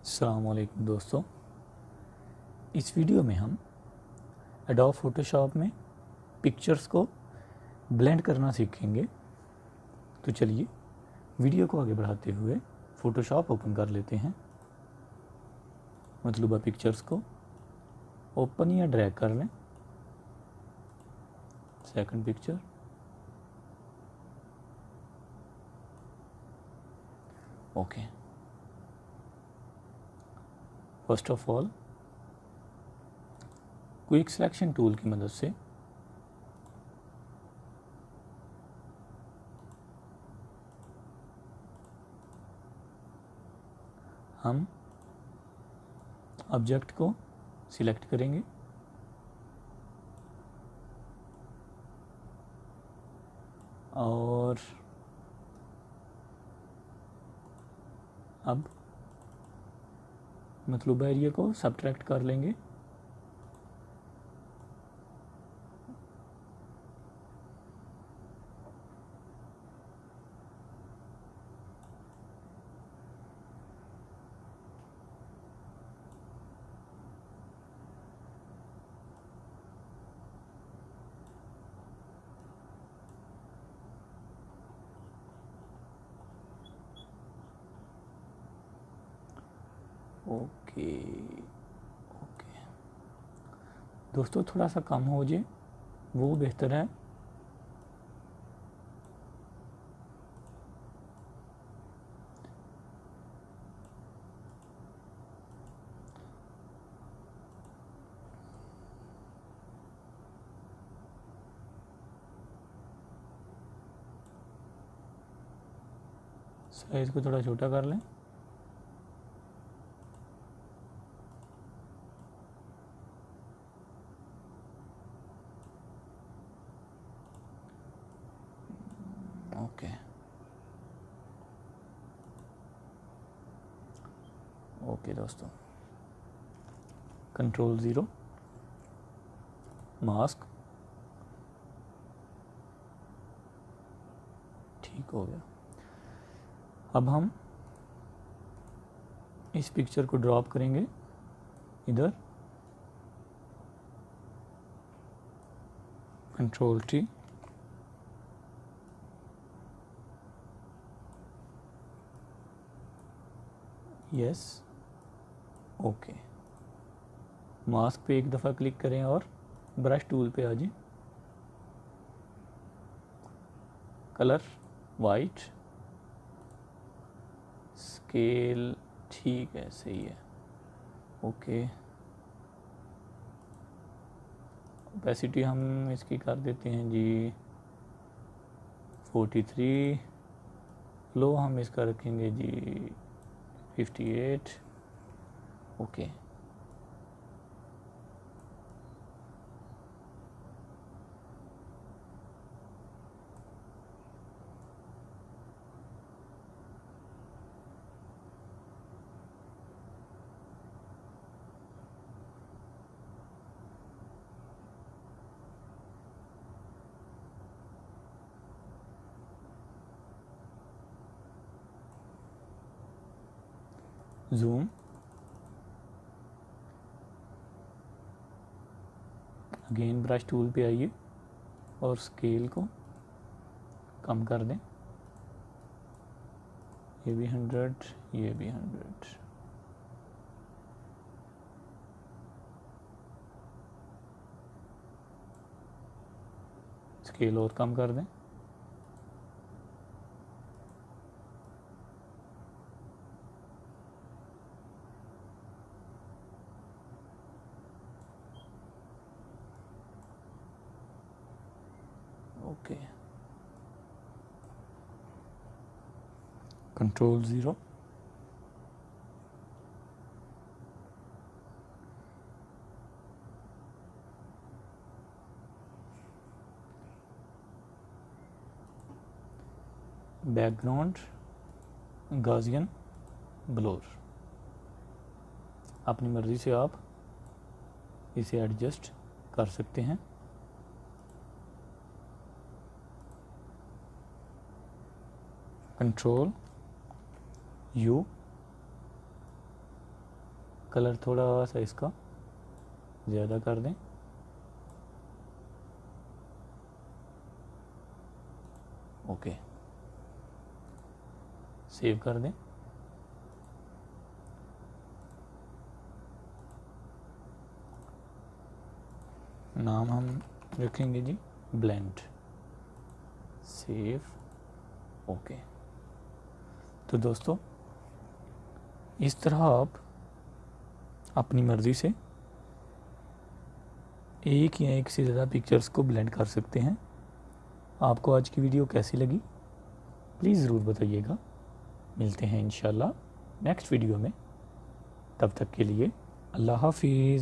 अस्सलाम वालेकुम दोस्तों, इस वीडियो में हम एडोब फोटोशॉप में पिक्चर्स को ब्लेंड करना सीखेंगे। तो चलिए वीडियो को आगे बढ़ाते हुए फ़ोटोशॉप ओपन कर लेते हैं। मतलूबा पिक्चर्स को ओपन या ड्रैग कर लें। Second picture, okay. First of all quick selection tool की मदद से हम ऑब्जेक्ट को सिलेक्ट करेंगे और अब मतलूबा एरिया को सब्ट्रैक्ट कर लेंगे। ओके ओके दोस्तों, थोड़ा सा कम हो जाए वो बेहतर है। साइज को थोड़ा छोटा कर लें। ओके ओके दोस्तों, कंट्रोल 0 मास्क, ठीक हो गया। अब हम इस पिक्चर को ड्रॉप करेंगे इधर, control T, yes, okay. Mask पे एक दफ़ा क्लिक करें और ब्रश टूल पे आ जाए। कलर वाइट, स्केल ठीक है, सही है, ओके। ओपेसिटी हम इसकी कर देते हैं जी 43, लो हम इसका रखेंगे जी 58, okay. Zoom, again brush tool पे आइए और स्केल को कम कर दें। ये भी 100, ये भी 100, स्केल और कम कर दें। ओके, कंट्रोल 0, बैकग्राउंड गाजियन ब्लोर, अपनी मर्ज़ी से आप इसे एडजस्ट कर सकते हैं। कंट्रोल U, कलर थोड़ा सा इसका ज़्यादा कर दें। ओके, सेव कर दें। नाम हम रखेंगे जी ब्लेंड, सेव, ओके। तो दोस्तों इस तरह आप अपनी मर्ज़ी से एक या एक से ज़्यादा पिक्चर्स को ब्लेंड कर सकते हैं। आपको आज की वीडियो कैसी लगी प्लीज़ ज़रूर बताइएगा। मिलते हैं इंशाल्लाह नेक्स्ट वीडियो में, तब तक के लिए अल्लाह हाफिज़।